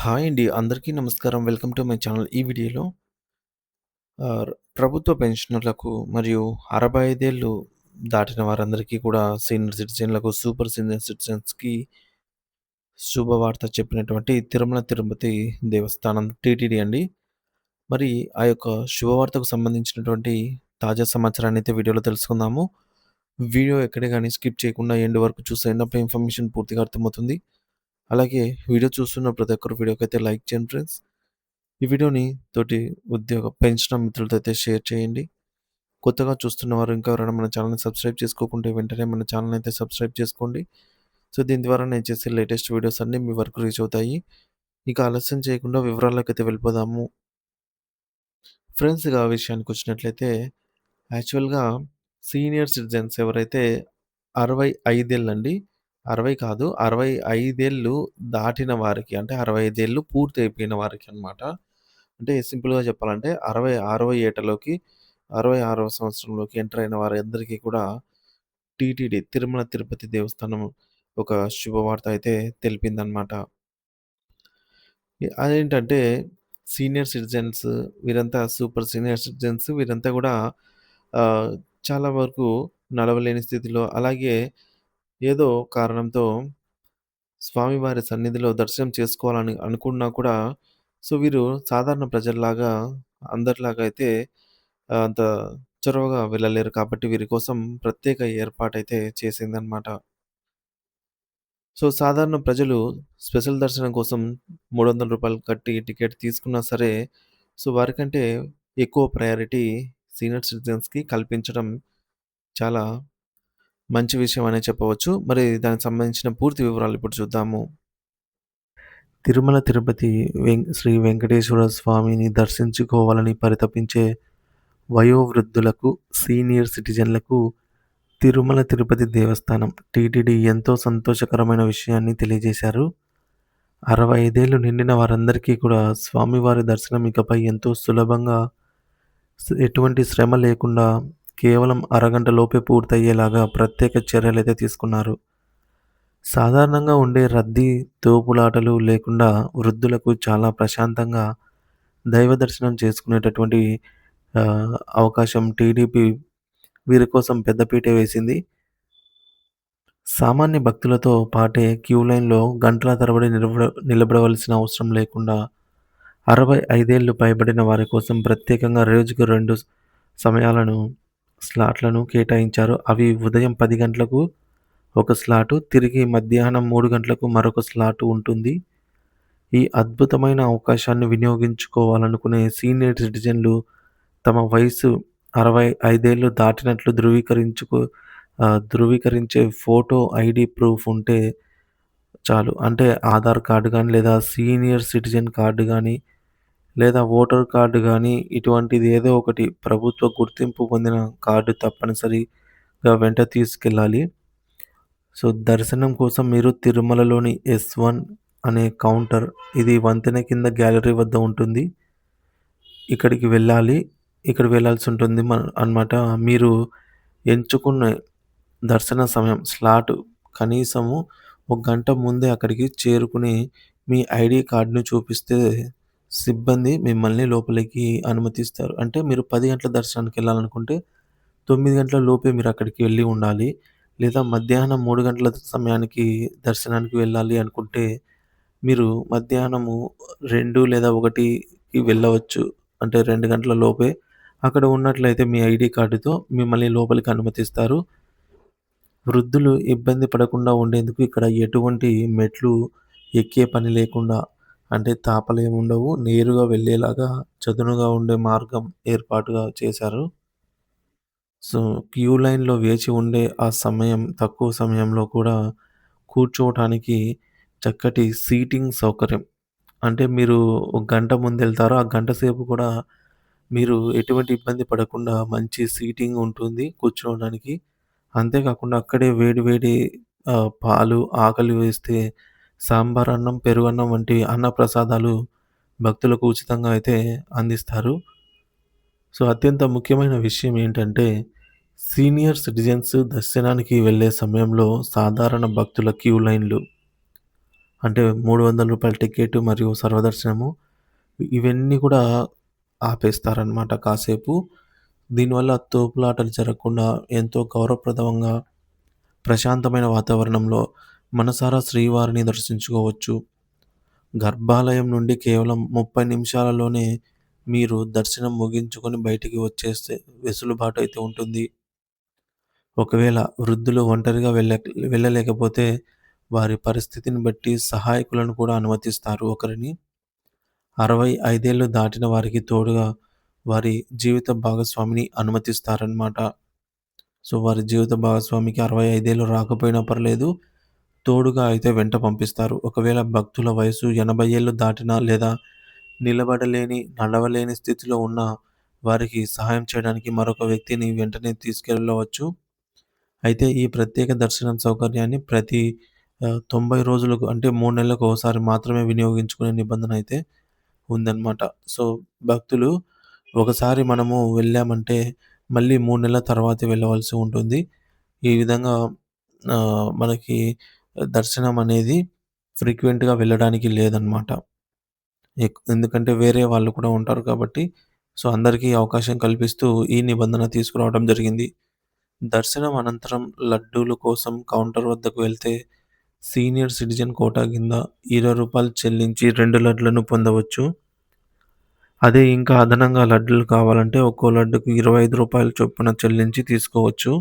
Hi అండి. అందరికీ నమస్కారం. Welcome to my channel. ఈ వీడియోలో ప్రభుత్వ పెన్షనర్లకు మరియు 65 ఏళ్ళు దాటిన వారందరికీ కూడా సీనియర్ సిటిజన్‌లకు, సూపర్ సీనియర్ సిటిజన్స్‌కి శుభవార్త చెప్పినటువంటి తిరుమల తిరుపతి దేవస్థానం టీటీడీ అండి. మరి ఆ యొక్క శుభవార్తకు సంబంధించినటువంటి తాజా సమాచారాన్ని అయితే వీడియోలో తెలుసుకుందాము. వీడియో ఎక్కడే గాని స్కిప్ చేయకుండా ఎండ్ వరకు చూసేయండి. అప్పుడే ఇన్ఫర్మేషన్ పూర్తిగా అర్థమవుతుంది. అలాగే వీడియో చూస్తున్న ప్రతి ఒక్కరు వీడియోకైతే లైక్ చేయండి ఫ్రెండ్స్. ఈ వీడియోని తోటి ఉద్యోగ పెన్షనర్ మిత్రులతో అయితే షేర్ చేయండి. కొత్తగా చూస్తున్నవారు ఇంకా ఎవరైనా మన ఛానల్‌ని సబ్స్క్రైబ్ చేసుకోకుంటే వెంటనే మన ఛానల్‌ని అయితే సబ్స్క్రైబ్ చేసుకోండి. సో, దీని ద్వారా నేను చేసే లేటెస్ట్ వీడియోస్ అన్నీ మీ వరకు రీచ్ అవుతాయి. ఇక ఆలస్యం చేయకుండా వివరాల్లోకైతే వెళ్ళిపోదాము. ఫ్రెండ్స్ ఇక ఆ విషయానికొచ్చినట్లయితే యాక్చువల్‌గా సీనియర్ సిటిజన్స్ ఎవరైతే 65 ఏళ్ళండి. 60 కాదు 65 ఏళ్ళు దాటిన వారికి అంటే 65 ఏళ్ళు పూర్తయిపోయిన వారికనమాట. అంటే సింపుల్‌గా చెప్పాలంటే 66వ ఏటలోకి 66వ సంవత్సరంలోకి ఎంటర్ అయిన వారందరికీ కూడా టీటీడీ తిరుమల తిరుపతి దేవస్థానం ఒక శుభవార్త అయితే తెలిపిందనమాట. అదేంటంటే సీనియర్ సిటిజన్స్ వీరంతా సూపర్ సీనియర్ సిటిజన్స్ వీరంతా గూడా ఆహ్, చాలా వరకు నడవలేని స్థితిలో అలాగే ఏదో కారణంతో స్వామివారి సన్నిధిలో దర్శనం చేసుకోవాలని అనుకున్నా కూడా సో, వీరు సాధారణ ప్రజల్లాగా అందరిలాగా అయితే అంత చొరవగా వెళ్ళలేరు కాబట్టి వీరి కోసం ప్రత్యేక ఏర్పాటైతే చేసిందనమాట. సో, సాధారణ ప్రజలు స్పెషల్ దర్శనం కోసం రూ. 300 కట్టి టికెట్ తీసుకున్నా సరే, సో, వారికంటే ఎక్కువ ప్రయారిటీ సీనియర్ సిటిజన్స్‌కి కల్పించడం చాలా మంచి విషయం అనే చెప్పవచ్చు. మరి దానికి సంబంధించిన పూర్తి వివరాలు ఇప్పుడు చూద్దాము. తిరుమల తిరుపతి శ్రీ వెంకటేశ్వర స్వామిని దర్శించుకోవాలని పరితపించే వయోవృద్ధులకు, సీనియర్ సిటిజన్లకు తిరుమల తిరుపతి దేవస్థానం టీటీడీ ఎంతో సంతోషకరమైన విషయాన్ని తెలియజేశారు. 65 ఏళ్లు నిండిన వారందరికీ కూడా స్వామివారి దర్శనం ఇకపై ఎంతో సులభంగా ఎటువంటి శ్రమ లేకుండా కేవలం అరగంట లోపే పూర్తయ్యేలాగా ప్రత్యేక చర్యలైతే తీసుకున్నారు. సాధారణంగా ఉండే రద్దీ, తోపులాటలు లేకుండా వృద్ధులకు చాలా ప్రశాంతంగా దైవ దర్శనం చేసుకునేటటువంటి అవకాశం టీడీపీ వీరి కోసం పెద్దపీటే వేసింది. సామాన్య భక్తులతో పాటే క్యూ లైన్‌లో గంటల తరబడి నిలబడవలసిన అవసరం లేకుండా 65 ఏళ్లు పైబడిన వారి కోసం ప్రత్యేకంగా రోజుకు 2 సమయాలను స్లాట్‌లను కేటాయించారు. అవి ఉదయం 10 గంటలకు ఒక స్లాటు, తిరిగి మధ్యాహ్నం 3 గంటలకు మరొక స్లాటు ఉంటుంది. ఈ అద్భుతమైన అవకాశాన్ని వినియోగించుకోవాలనుకునే సీనియర్ సిటిజన్‌లు తమ వయసు 65 ఏళ్లు దాటినట్లు ధృవీకరించే ఫోటో ఐడీ ప్రూఫ్ ఉంటే చాలు. అంటే ఆధార్ కార్డ్ గానీ, లేదా సీనియర్ సిటిజన్ కార్డ్ గానీ, లేదా ఓటర్ కార్డ్ గానీ, ఇటువంటిది ఏదో ఒకటి ప్రభుత్వ గుర్తింపు పొందిన కార్డు తప్పనిసరిగా వెంట తీసుకెళ్ళాలి. సో, దర్శనం కోసం మీరు తిరుమలలోని S1 అనే కౌంటర్ ఇది వంతెన కింద గ్యాలరీ వద్ద ఉంటుంది. ఇక్కడికి వెళ్ళాలి. ఇక్కడికి వెళ్ళాల్సుంటుంది అన్నమాట. మీరు ఎంచుకున్న దర్శన సమయం స్లాట్ కనీసము ఒక గంట ముందే అక్కడికి చేరుకుని మీ ఐడీ కార్డ్‌ని చూపిస్తే సిబ్బంది మిమ్మల్ని లోపలికి అనుమతిస్తారు. అంటే మీరు 10 గంటల దర్శనానికెళ్ళాలనుకుంటే 9 గంటల లోపే మీరక్కడికి వెళ్ళి ఉండాలి. లేదా మధ్యాహ్నం 3 గంటల సమయానికి దర్శనానికి వెళ్ళాలి అనుకుంటే మీరు మధ్యాహ్నము 2 లేదా 1కి వెళ్ళవచ్చు. అంటే 2 గంటల లోపే అక్కడ ఉన్నట్లయితే మీ ఐడీ కార్డ్‌తో మిమ్మల్ని లోపలికి అనుమతిస్తారు. వృద్ధులు ఇబ్బంది పడకుండా ఉండేందుకు ఇక్కడ ఎటువంటి మెట్లు ఎక్కే పని లేకుండా అంటే తాపలేముండవు. నేరుగా వెళ్ళేలాగా చదునుగా ఉండే మార్గం ఏర్పాటుగా చేశారు. సో, క్యూ లైన్‌లో వేచి ఉండే ఆ సమయం తక్కువ సమయంలో కూడా కూర్చోవటానికి చక్కటి సీటింగ్ సౌకర్యం. అంటే మీరు ఒక గంట ముందెళ్తారో, ఆ గంట సేపు కూడా మీరు ఎటువంటి ఇబ్బంది పడకుండా మంచి సీటింగ్ ఉంటుంది కూర్చోవడానికి. అంతేకాకుండా అక్కడే వేడి వేడి పాలు, ఆకలి వేస్తే సాంబార్ అన్నం, పెరుగన్నం వంటి అన్న ప్రసాదాలు భక్తులకు ఉచితంగా అయితే అందిస్తారు. సో, అత్యంత ముఖ్యమైన విషయం ఏంటంటే, సీనియర్ సిటిజన్స్ దర్శనానికి వెళ్ళే సమయంలో సాధారణ భక్తుల క్యూ లైన్‌లు అంటే రూ. 300 టికెట్ మరియు సర్వదర్శనము ఇవన్నీ కూడా ఆపేస్తారనమాట కాసేపు. దీనివల్ల తోపులాటలు జరగకుండా ఎంతో గౌరవప్రదంగా ప్రశాంతమైన వాతావరణంలో మనసారా శ్రీవారిని దర్శించుకోవచ్చు. గర్భాలయం నుండి కేవలం 30 నిమిషాలలోనే మీరు దర్శనం ముగించుకొని బయటికి వచ్చేస్తే వెసులుబాటైతే ఉంటుంది. ఒకవేళ వృద్ధులు ఒంటరిగా వెళ్ళలేకపోతే వారి పరిస్థితిని బట్టి సహాయకులను కూడా అనుమతిస్తారు ఒకరిని. 65 ఏళ్లు దాటిన వారికి తోడుగా వారి జీవిత భాగస్వామిని అనుమతిస్తారనమాట. సో, వారి జీవిత భాగస్వామికి 65 ఏళ్ళు రాకపోయినా పర్లేదు. తోడుగా అయితే వెంట పంపిస్తారు. ఒకవేళ భక్తుల వయసు 80 ఏళ్ళు దాటినా లేదా నిలబడలేని, నడవలేని స్థితిలో ఉన్న వారికి సహాయం చేయడానికి మరొక వ్యక్తిని వెంటనే తీసుకెళ్ళవచ్చు. అయితే ఈ ప్రత్యేక దర్శనం సౌకర్యాన్ని ప్రతి 90 రోజులకు అంటే 3 నెలలకు ఒకసారి మాత్రమే వినియోగించుకునే నిబంధన అయితే ఉందన్నమాట. సో, భక్తులు ఒకసారి మనము వెళ్ళామంటే మళ్ళీ 3 నెలల తర్వాతే వెళ్ళవలసి ఉంటుంది. ఈ విధంగా మనకి దర్శనం అనేది ఫ్రీక్వెంట్‌గా వెళ్ళడానికి లేదనమాట. ఎందుకంటే వేరే వాళ్ళు కూడా ఉంటారు కాబట్టి, సో, అందరికీ అవకాశం కల్పిస్తూ ఈ నిబంధన తీసుకురావడం జరిగింది. దర్శనం అనంతరం లడ్డూల కోసం కౌంటర్ వద్దకు వెళ్తే సీనియర్ సిటిజన్ కోటా కింద రూ. 20 చెల్లించి 2 లడ్లను పొందవచ్చు. అదే ఇంకా అదనంగా లడ్డూలు కావాలంటే ఒక్కో లడ్డుకు రూ. 25 చొప్పున చెల్లించి తీసుకోవచ్చు.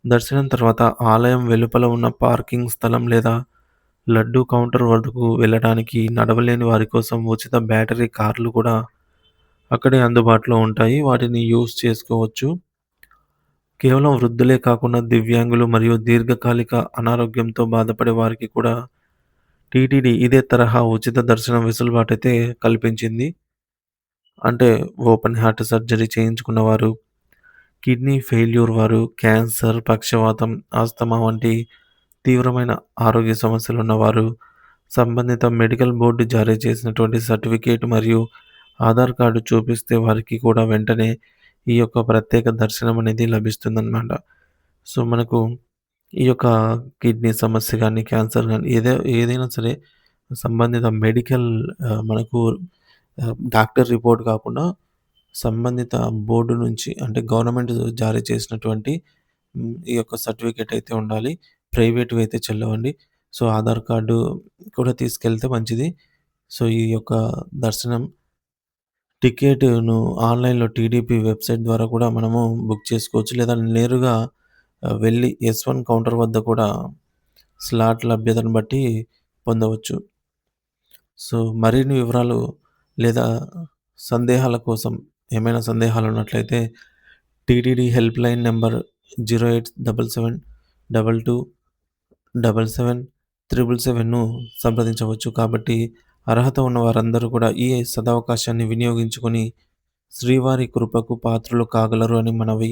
దర్శనం తర్వాత ఆలయం వెలుపల ఉన్న పార్కింగ్ స్థలం లేదా లడ్డూ కౌంటర్ వద్దకు వెళ్ళడానికి నడవలేని వారి కోసం ఉచిత బ్యాటరీ కార్లు కూడా అక్కడే అందుబాటులో ఉంటాయి. వాటిని యూజ్ చేసుకోవచ్చు. కేవలం వృద్ధులే కాకుండా దివ్యాంగులు మరియు దీర్ఘకాలిక అనారోగ్యంతో బాధపడే వారికి కూడా టీటీడీ ఇదే తరహా ఉచిత దర్శనం వెసులుబాటైతే కల్పించింది. అంటే ఓపెన్ హార్ట్ సర్జరీ చేయించుకున్నవారు, కిడ్నీ ఫెయిల్యూర్ వారు, క్యాన్సర్, పక్షవాతం, ఆస్తమా వంటి తీవ్రమైన ఆరోగ్య సమస్యలున్నవారు, సంబంధిత మెడికల్ బోర్డు జారీ చేసినటువంటి సర్టిఫికేట్ మరియు ఆధార్ కార్డు చూపిస్తే వారికి కూడా వెంటనే ఈ యొక్క ప్రత్యేక దర్శనం అనేది లభిస్తుందనమాట. సో, మనకు ఈ యొక్క కిడ్నీ సమస్య గానీ, క్యాన్సర్ గానీ ఏదైనా సరే సంబంధిత మెడికల్ మనకు డాక్టర్ రిపోర్ట్ కాకుండా సంబంధిత బోర్డు నుంచి అంటే గవర్నమెంట్ జారీ చేసినటువంటి ఈ యొక్క సర్టిఫికేట్ అయితే ఉండాలి. ప్రైవేట్‌వి అయితే చెల్లవండి. సో, ఆధార్ కార్డు కూడా తీసుకెళ్తే మంచిది. సో, ఈ యొక్క దర్శనం టికెట్‌ను ఆన్‌లైన్‌లో టీడీపీ వెబ్‌సైట్ ద్వారా కూడా మనము బుక్ చేసుకోవచ్చు. లేదా నేరుగా వెళ్లి S1 కౌంటర్ వద్ద కూడా స్లాట్ లభ్యతను బట్టి పొందవచ్చు. సో, మరిన్ని వివరాలు లేదా సందేహాల కోసం ఏమైనా సందేహాలున్నట్లయితే టీటీడీ హెల్ప్‌లైన్ నంబర్ 0877 22 77 సంప్రదించవచ్చు. కాబట్టి అర్హత ఉన్న వారందరూ కూడా ఈ సదవకాశాన్ని వినియోగించుకొని శ్రీవారి కృపకు పాత్రులు కాగలరు అని మనవి.